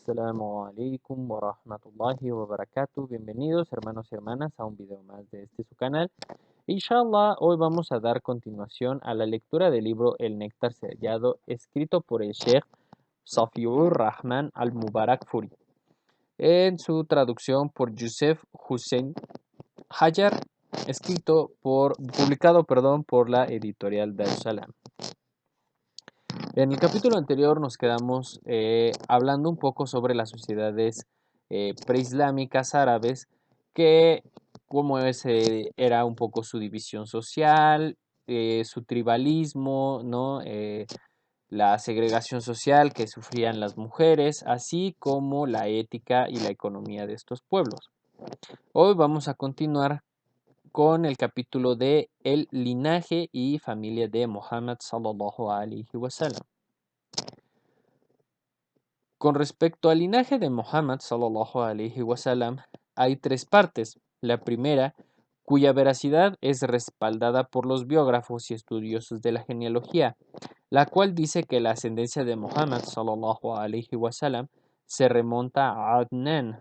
Assalamu alaikum wa rahmatullahi wa barakatuh. Bienvenidos hermanos y hermanas a un video más de su canal. Inshallah, hoy vamos a dar continuación a la lectura del libro El Néctar Sellado, escrito por el Sheikh Safiur Rahman al-Mubarak Furi, en su traducción por Yusef Hussein Hajar, publicado por la editorial Dar-Salam. En el capítulo anterior nos quedamos hablando un poco sobre las sociedades preislámicas árabes, era un poco su división social, su tribalismo, ¿no? La segregación social que sufrían las mujeres, así como la ética y la economía de estos pueblos. Hoy vamos a continuar con el capítulo de el linaje y familia de Muhammad sallallahu alaihi wasallam. Con respecto al linaje de Muhammad sallallahu alaihi wasallam, hay tres partes. La primera, cuya veracidad es respaldada por los biógrafos y estudiosos de la genealogía, la cual dice que la ascendencia de Muhammad sallallahu alaihi wasallam se remonta a Adnan.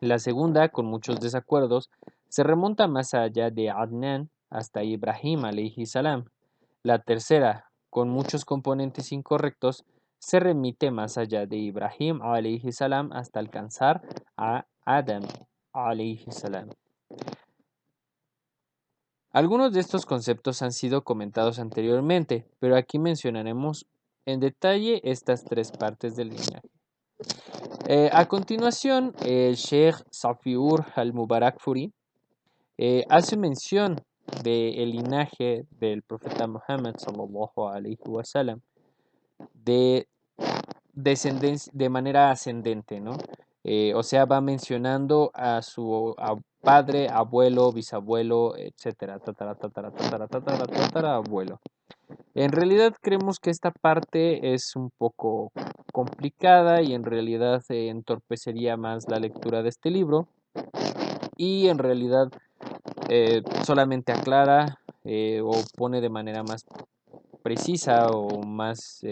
La segunda, con muchos desacuerdos, se remonta más allá de Adnan hasta Ibrahim alaihi salam. La tercera, con muchos componentes incorrectos, se remite más allá de Ibrahim alayhi salam hasta alcanzar a Adam alayhi salam. Algunos de estos conceptos han sido comentados anteriormente, pero aquí mencionaremos en detalle estas tres partes del linaje. A continuación, el Sheikh Safiur al-Mubarak Furi hace mención del linaje del profeta Muhammad sallallahu alaihi wasallam de manera ascendente, ¿no? O sea, va mencionando a su padre, abuelo, bisabuelo, etcétera, tatarabuelo. En realidad creemos que esta parte es un poco complicada y en realidad entorpecería más la lectura de este libro y en realidad solamente aclara o pone de manera más precisa o más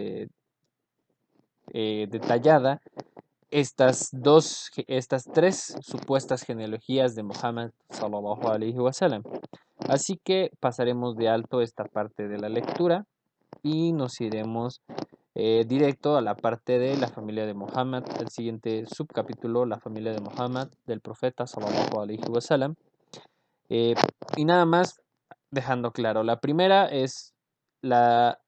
detallada estas tres supuestas genealogías de Muhammad sallallahu alaihi wasallam. Así que pasaremos de alto esta parte de la lectura y nos iremos directo a la parte de la familia de Muhammad, el siguiente subcapítulo, la familia de Muhammad, del profeta sallallahu alaihi wasallam. Y nada más dejando claro, la primera es el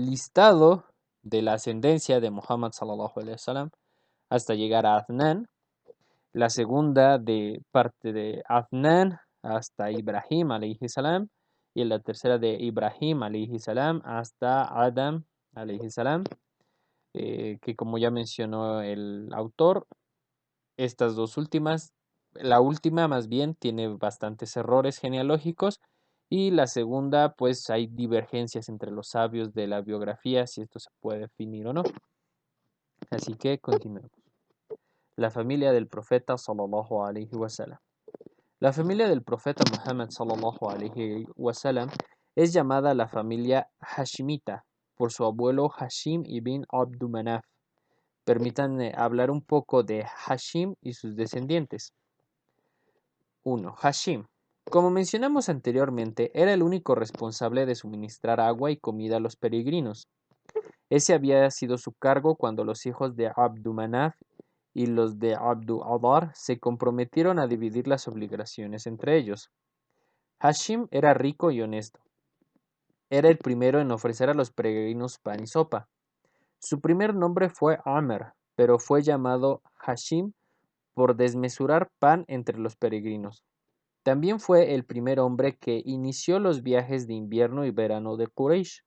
listado de la ascendencia de Muhammad sallallahu alaihi wasallam hasta llegar a Adnan. La segunda de parte de Adnan hasta Ibrahim alayhi salam. Y la tercera de Ibrahim alayhi salam hasta Adam alayhi salam. Que como ya mencionó el autor, estas dos últimas, la última más bien tiene bastantes errores genealógicos y la segunda pues hay divergencias entre los sabios de la biografía si esto se puede definir o no. Así que continuemos. La familia del profeta sallallahu alaihi wasallam. La familia del profeta Muhammad sallallahu alaihi wasallam es llamada la familia Hashimita por su abuelo Hashim ibn Abdu Manaf. Permítanme hablar un poco de Hashim y sus descendientes. 1. Hashim. Como mencionamos anteriormente, era el único responsable de suministrar agua y comida a los peregrinos. Ese había sido su cargo cuando los hijos de Abdu Manaf y los de Abdu Adar se comprometieron a dividir las obligaciones entre ellos. Hashim era rico y honesto. Era el primero en ofrecer a los peregrinos pan y sopa. Su primer nombre fue Amr, pero fue llamado Hashim por desmesurar pan entre los peregrinos. También fue el primer hombre que inició los viajes de invierno y verano de Quraysh.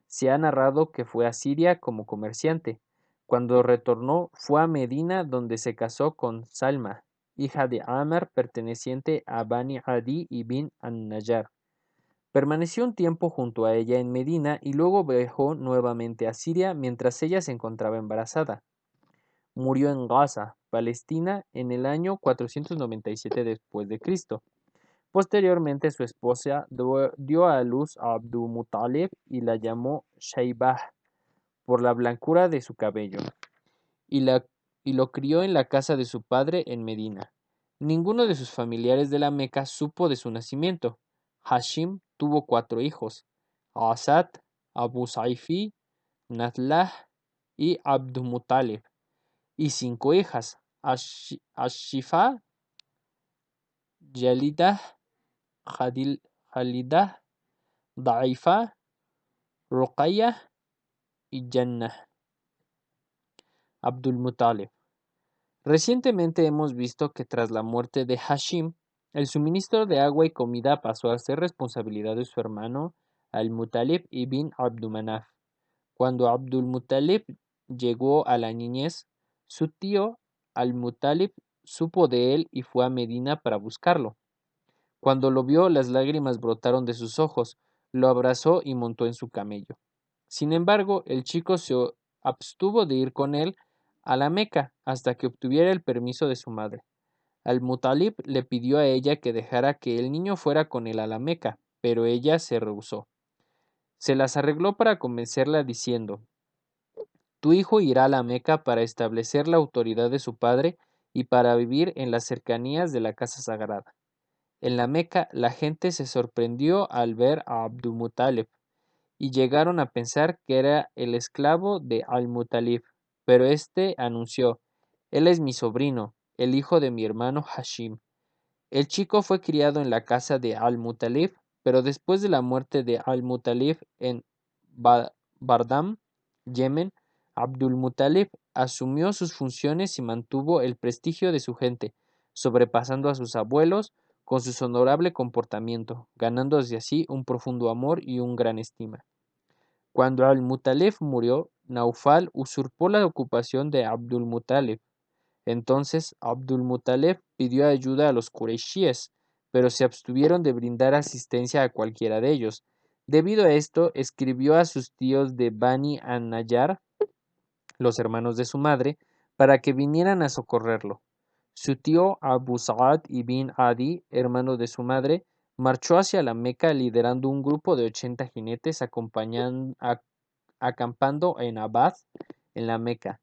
Se ha narrado que fue a Siria como comerciante. Cuando retornó fue a Medina donde se casó con Salma, hija de Amr perteneciente a Bani Adi ibn an-Najjar. Permaneció un tiempo junto a ella en Medina y luego viajó nuevamente a Siria mientras ella se encontraba embarazada. Murió en Gaza, Palestina, en el año 497 después de Cristo. Posteriormente su esposa dio a luz a Abdul Muttalib y la llamó Shaybah por la blancura de su cabello. y, la, y lo crió en la casa de su padre en Medina. Ninguno de sus familiares de la Meca supo de su nacimiento. Hashim tuvo 4 hijos: Asad, Abu Saifi, Nadlah y Abdumuttalib, y 5 hijas: Ashifa, Yalidah, Khalidah, Daifa, Ruqayya y Jannah. Abdul-Muttalib. Recientemente hemos visto que tras la muerte de Hashim, el suministro de agua y comida pasó a ser responsabilidad de su hermano Al-Muttalib ibn Abdumanaf. Cuando Abdul-Muttalib llegó a la niñez, su tío Al-Muttalib supo de él y fue a Medina para buscarlo. Cuando lo vio, las lágrimas brotaron de sus ojos, lo abrazó y montó en su camello. Sin embargo, el chico se abstuvo de ir con él a la Meca hasta que obtuviera el permiso de su madre. Al-Muttalib le pidió a ella que dejara que el niño fuera con él a la Meca, pero ella se rehusó. Se las arregló para convencerla diciendo: tu hijo irá a la Meca para establecer la autoridad de su padre y para vivir en las cercanías de la casa sagrada. En la Meca, la gente se sorprendió al ver a Abdul-Muttalib y llegaron a pensar que era el esclavo de Al-Muttalib, pero éste anunció: él es mi sobrino, el hijo de mi hermano Hashim. El chico fue criado en la casa de Al-Muttalib, pero después de la muerte de Al-Muttalib en Bardam, Yemen, Abdul-Muttalib asumió sus funciones y mantuvo el prestigio de su gente, sobrepasando a sus abuelos con su honorable comportamiento, ganándose así un profundo amor y un gran estima. Cuando Al-Muttalib murió, Naufal usurpó la ocupación de Abdul-Muttalib. Entonces Abdul-Muttalib pidió ayuda a los Qurayshíes, pero se abstuvieron de brindar asistencia a cualquiera de ellos. Debido a esto, escribió a sus tíos de Bani an-Najjar, los hermanos de su madre, para que vinieran a socorrerlo. Su tío Abu Sa'ad ibn Adi, hermano de su madre, marchó hacia la Meca liderando un grupo de 80 jinetes acampando en Abad, en la Meca.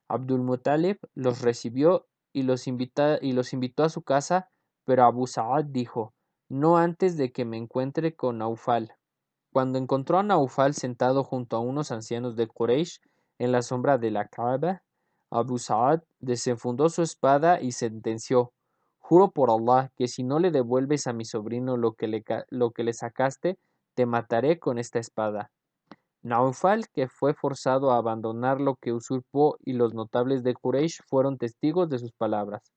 Abdul-Muttalib los recibió y los invitó a su casa, pero Abu Sa'ad dijo: no antes de que me encuentre con Naufal. Cuando encontró a Naufal sentado junto a unos ancianos de Quraysh en la sombra de la Kaaba, Abu Sa'ad desenfundó su espada y sentenció: juro por Allah que si no le devuelves a mi sobrino lo que le sacaste, te mataré con esta espada. Naufal, que fue forzado a abandonar lo que usurpó, y los notables de Quraysh fueron testigos de sus palabras.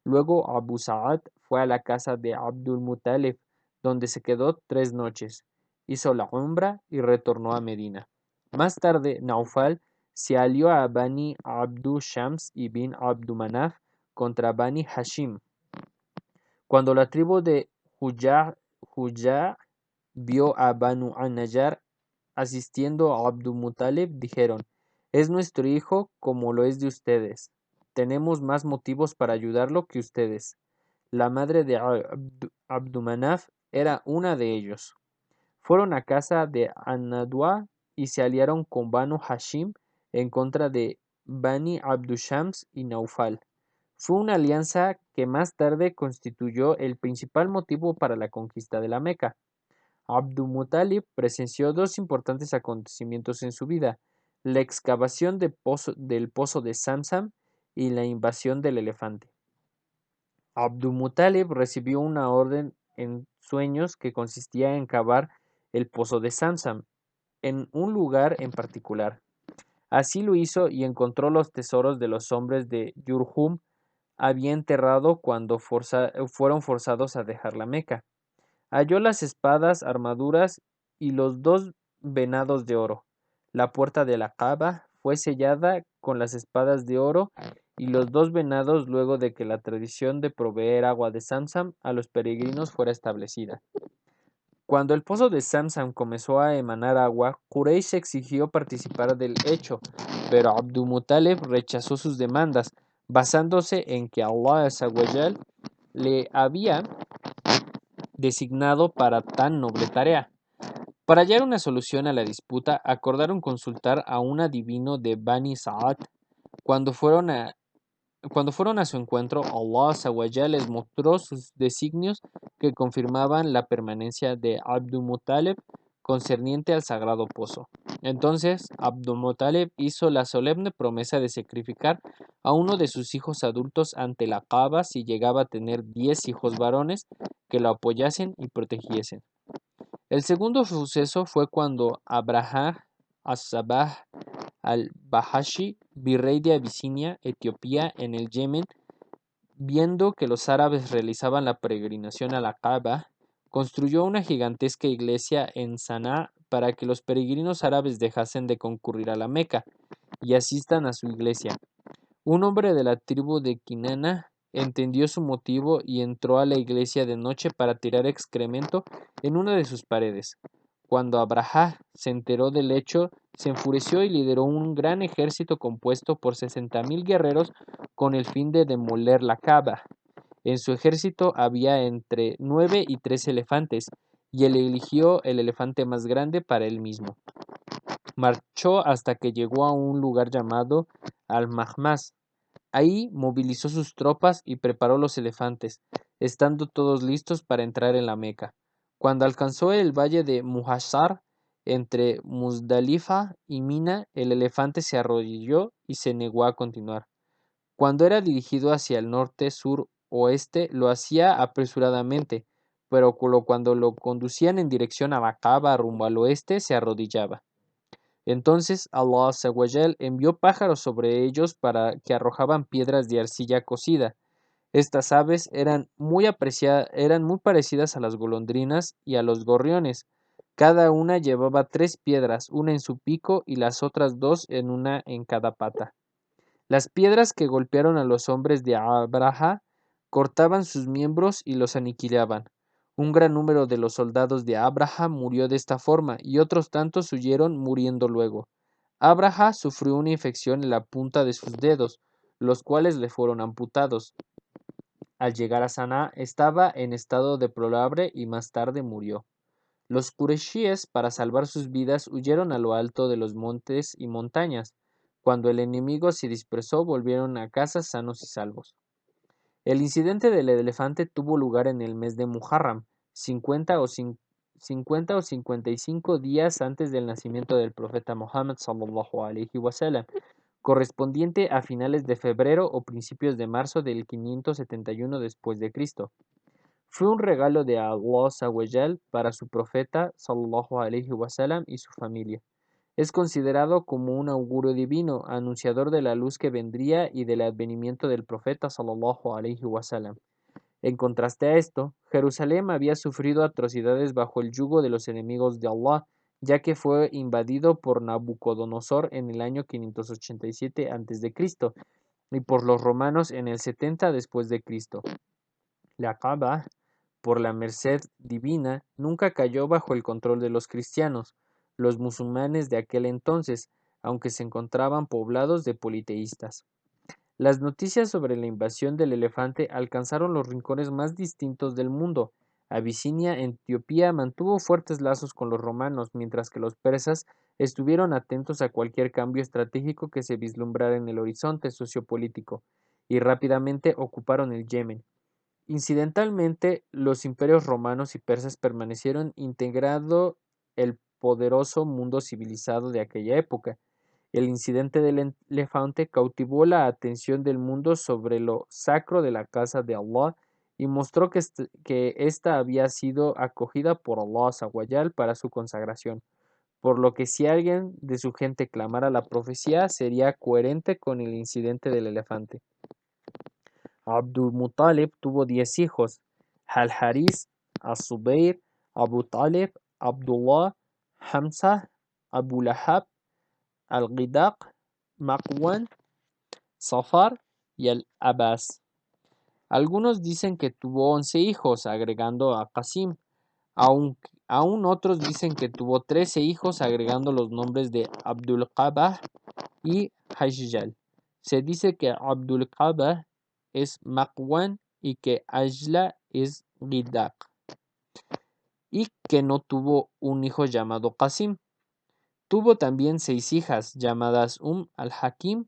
Luego Abu Sa'ad fue a la casa de Abdul-Muttalib, donde se quedó 3 noches. Hizo la umbra y retornó a Medina. Más tarde, Naufal se alió a Bani Abdu Shams y bin Abdumanaf contra Bani Hashim. Cuando la tribu de Huyá vio a Banu an-Najjar asistiendo a Abdul-Muttalib, dijeron: es nuestro hijo como lo es de ustedes. Tenemos más motivos para ayudarlo que ustedes. La madre de Abdumanaf era una de ellos. Fueron a casa de An-Nadwa y se aliaron con Banu Hashim en contra de Bani Abdushams y Naufal. Fue una alianza que más tarde constituyó el principal motivo para la conquista de la Meca. Abdul-Muttalib presenció 2 importantes acontecimientos en su vida: la excavación del pozo de Zamzam y la invasión del elefante. Abdul-Muttalib recibió una orden en sueños que consistía en cavar el pozo de Zamzam en un lugar en particular. Así lo hizo y encontró los tesoros de los hombres de Jurhum había enterrado cuando fueron forzados a dejar la Meca. Halló las espadas, armaduras y los 2 venados de oro. La puerta de la Kaaba fue sellada con las espadas de oro y los 2 venados luego de que la tradición de proveer agua de Zamzam a los peregrinos fuera establecida. Cuando el pozo de Zamzam comenzó a emanar agua, Quraysh exigió participar del hecho, pero Abdul-Muttalib rechazó sus demandas, basándose en que Allah Azza le había designado para tan noble tarea. Para hallar una solución a la disputa, acordaron consultar a un adivino de Bani Sa'ad. Cuando fueron a, cuando fueron a su encuentro, Allah Azza wa Jal les mostró sus designios que confirmaban la permanencia de Abdul Muttalib concerniente al sagrado pozo. Entonces Abdul Muttalib hizo la solemne promesa de sacrificar a uno de sus hijos adultos ante la Kaaba si llegaba a tener 10 hijos varones que lo apoyasen y protegiesen. El segundo suceso fue cuando Abraha as-Sabah al-Bahashi, virrey de Abisinia, Etiopía, en el Yemen, viendo que los árabes realizaban la peregrinación a la Kaaba, construyó una gigantesca iglesia en Saná para que los peregrinos árabes dejasen de concurrir a la Meca y asistan a su iglesia. Un hombre de la tribu de Kinana entendió su motivo y entró a la iglesia de noche para tirar excremento en una de sus paredes. Cuando Abraha se enteró del hecho, se enfureció y lideró un gran ejército compuesto por 60.000 guerreros con el fin de demoler la Kaaba. En su ejército había entre 9 y 13 elefantes, y él eligió el elefante más grande para él mismo. Marchó hasta que llegó a un lugar llamado Al-Mahmas. Ahí movilizó sus tropas y preparó los elefantes, estando todos listos para entrar en la Meca. Cuando alcanzó el valle de Muhasar, entre Muzdalifa y Mina, el elefante se arrodilló y se negó a continuar. Cuando era dirigido hacia el norte, sur, oeste, lo hacía apresuradamente, pero cuando lo conducían en dirección a Bacaba, rumbo al oeste, se arrodillaba. Entonces Allah Azza wa Jal envió pájaros sobre ellos para que arrojaban piedras de arcilla cocida. Estas aves eran muy parecidas a las golondrinas y a los gorriones. Cada una llevaba 3 piedras, una en su pico y las otras 2 en cada pata. Las piedras que golpearon a los hombres de Abraha cortaban sus miembros y los aniquilaban. Un gran número de los soldados de Abraha murió de esta forma y otros tantos huyeron muriendo luego. Abraha sufrió una infección en la punta de sus dedos, los cuales le fueron amputados. Al llegar a Saná estaba en estado deplorable y más tarde murió. Los qureshíes, para salvar sus vidas, huyeron a lo alto de los montes y montañas. Cuando el enemigo se dispersó, volvieron a casa sanos y salvos. El incidente del elefante tuvo lugar en el mes de Muharram, 50 o 55 días antes del nacimiento del profeta Muhammad sallallahu alaihi wasallam, correspondiente a finales de febrero o principios de marzo del 571 después de Cristo. Fue un regalo de Allah Azza wa Jal para su profeta sallallahu alaihi wasallam y su familia. Es considerado como un augurio divino, anunciador de la luz que vendría y del advenimiento del profeta sallallahu alaihi wasallam. En contraste a esto, Jerusalén había sufrido atrocidades bajo el yugo de los enemigos de Allah, ya que fue invadido por Nabucodonosor en el año 587 a.C. y por los romanos en el 70 después de Cristo. La Kaaba, por la merced divina, nunca cayó bajo el control de los cristianos, los musulmanes de aquel entonces, aunque se encontraban poblados de politeístas. Las noticias sobre la invasión del elefante alcanzaron los rincones más distintos del mundo. Abisinia, Etiopía, mantuvo fuertes lazos con los romanos, mientras que los persas estuvieron atentos a cualquier cambio estratégico que se vislumbrara en el horizonte sociopolítico, y rápidamente ocuparon el Yemen. Incidentalmente, los imperios romanos y persas permanecieron integrando el poderoso mundo civilizado de aquella época. El incidente del elefante cautivó la atención del mundo sobre lo sacro de la casa de Allah y mostró que ésta había sido acogida por Allah Azza wa Jal para su consagración, por lo que si alguien de su gente clamara la profecía sería coherente con el incidente del elefante. Abdul Muttalib tuvo 10 hijos: Al-Haris, As-Zubair, Abu Talib, Abdullah, Hamza, Abu Lahab, Al-Ghidaq, Marwan, Safar y Al-Abbas. Algunos dicen que tuvo 11 hijos, agregando a Qasim. Aún otros dicen que tuvo 13 hijos, agregando los nombres de Abdul Qabah y Hajjal. Se dice que Abdul Qabah es Marwan y que Ajla es Ghidaq, y que no tuvo un hijo llamado Qasim. Tuvo también 6 hijas, llamadas al-Hakim,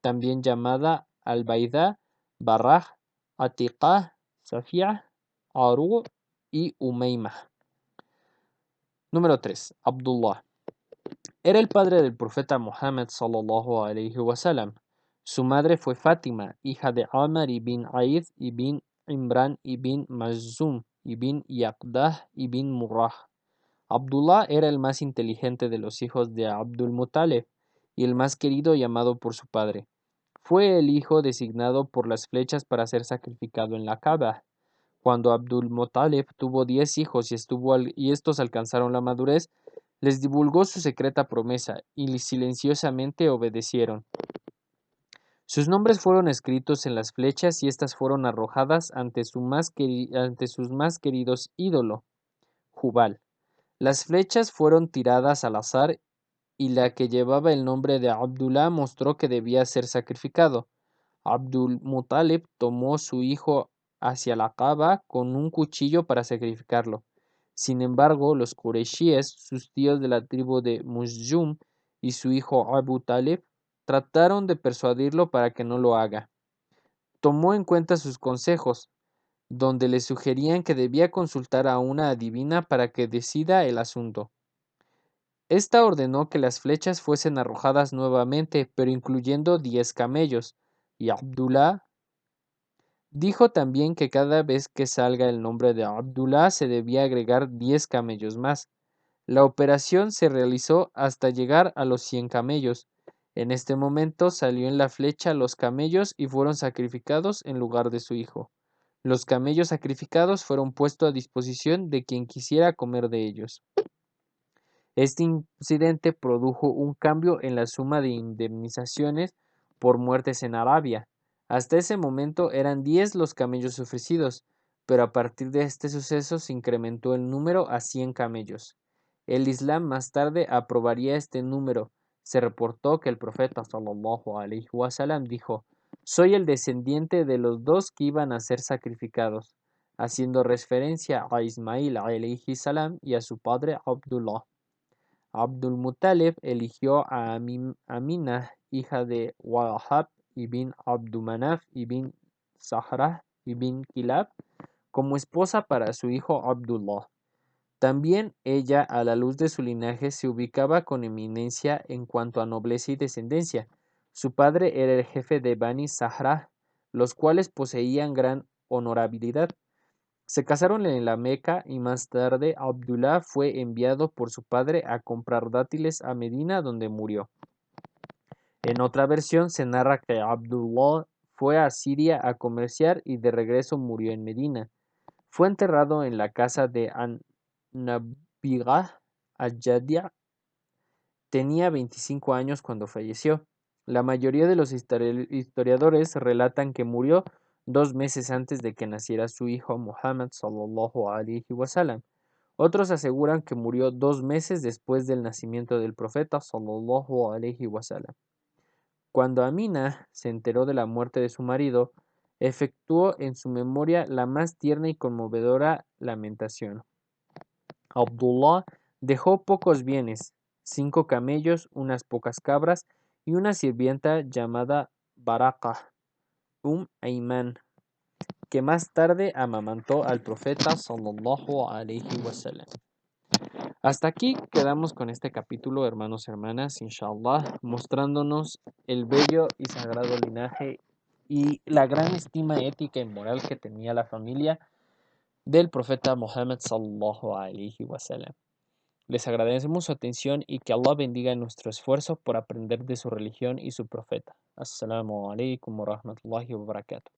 también llamada Al-Baida, Barraj, Atiqah, Safia, Aru y Umaymah. Número 3. Abdullah. Era el padre del profeta Muhammad sallallahu alayhi wa sallam. Su madre fue Fátima, hija de Amr ibn Aid ibn Imran ibn Mazum ibn Yaqdah ibn Murrah. Abdullah era el más inteligente de los hijos de Abdul Muttalib y el más querido y amado por su padre. Fue el hijo designado por las flechas para ser sacrificado en la Kaaba. Cuando Abdul Muttalib tuvo 10 hijos y estos alcanzaron la madurez, les divulgó su secreta promesa y silenciosamente obedecieron. Sus nombres fueron escritos en las flechas y éstas fueron arrojadas ante sus más queridos ídolo, Jubal. Las flechas fueron tiradas al azar y la que llevaba el nombre de Abdullah mostró que debía ser sacrificado. Abdul Muttalib tomó su hijo hacia la Kaaba con un cuchillo para sacrificarlo. Sin embargo, los Qurayshíes, sus tíos de la tribu de Muzjum y su hijo Abu Talib, trataron de persuadirlo para que no lo haga. Tomó en cuenta sus consejos, donde le sugerían que debía consultar a una adivina para que decida el asunto. Esta ordenó que las flechas fuesen arrojadas nuevamente, pero incluyendo 10 camellos, y Abdullah dijo también que cada vez que salga el nombre de Abdullah se debía agregar 10 camellos más. La operación se realizó hasta llegar a los 100 camellos. En este momento salió en la flecha los camellos y fueron sacrificados en lugar de su hijo. Los camellos sacrificados fueron puestos a disposición de quien quisiera comer de ellos. Este incidente produjo un cambio en la suma de indemnizaciones por muertes en Arabia. Hasta ese momento eran 10 los camellos ofrecidos, pero a partir de este suceso se incrementó el número a 100 camellos. El Islam más tarde aprobaría este número. Se reportó que el profeta sallallahu alaihi wasallam dijo: "Soy el descendiente de los dos que iban a ser sacrificados", haciendo referencia a Ismail alaihi salam y a su padre Abdullah. Abdul Muttalib eligió a Amina, hija de Wahab ibn Abdumanaf ibn Zahrah ibn Kilab, como esposa para su hijo Abdullah. También ella, a la luz de su linaje, se ubicaba con eminencia en cuanto a nobleza y descendencia. Su padre era el jefe de Bani Zahrah, los cuales poseían gran honorabilidad. Se casaron en la Meca y más tarde Abdullah fue enviado por su padre a comprar dátiles a Medina, donde murió. En otra versión se narra que Abdullah fue a Siria a comerciar y de regreso murió en Medina. Fue enterrado en la casa de An-Nabigha al-Jadia. Tenía 25 años cuando falleció. La mayoría de los historiadores relatan que murió 2 meses antes de que naciera su hijo Muhammad sallallahu alaihi wasallam. Otros aseguran que murió 2 meses después del nacimiento del profeta sallallahu alaihi wasallam. Cuando Amina se enteró de la muerte de su marido, efectuó en su memoria la más tierna y conmovedora lamentación. Abdullah dejó pocos bienes, 5 camellos, unas pocas cabras y una sirvienta llamada Baraka, Ayman, que más tarde amamantó al profeta sallallahu alaihi wasallam. Hasta aquí quedamos con este capítulo, hermanos y hermanas, inshallah, mostrándonos el bello y sagrado linaje y la gran estima ética y moral que tenía la familia del profeta Muhammad sallallahu alaihi wasallam. Les agradecemos su atención y que Allah bendiga nuestro esfuerzo por aprender de su religión y su profeta. Assalamu alaikum wa rahmatullahi wa barakatuh.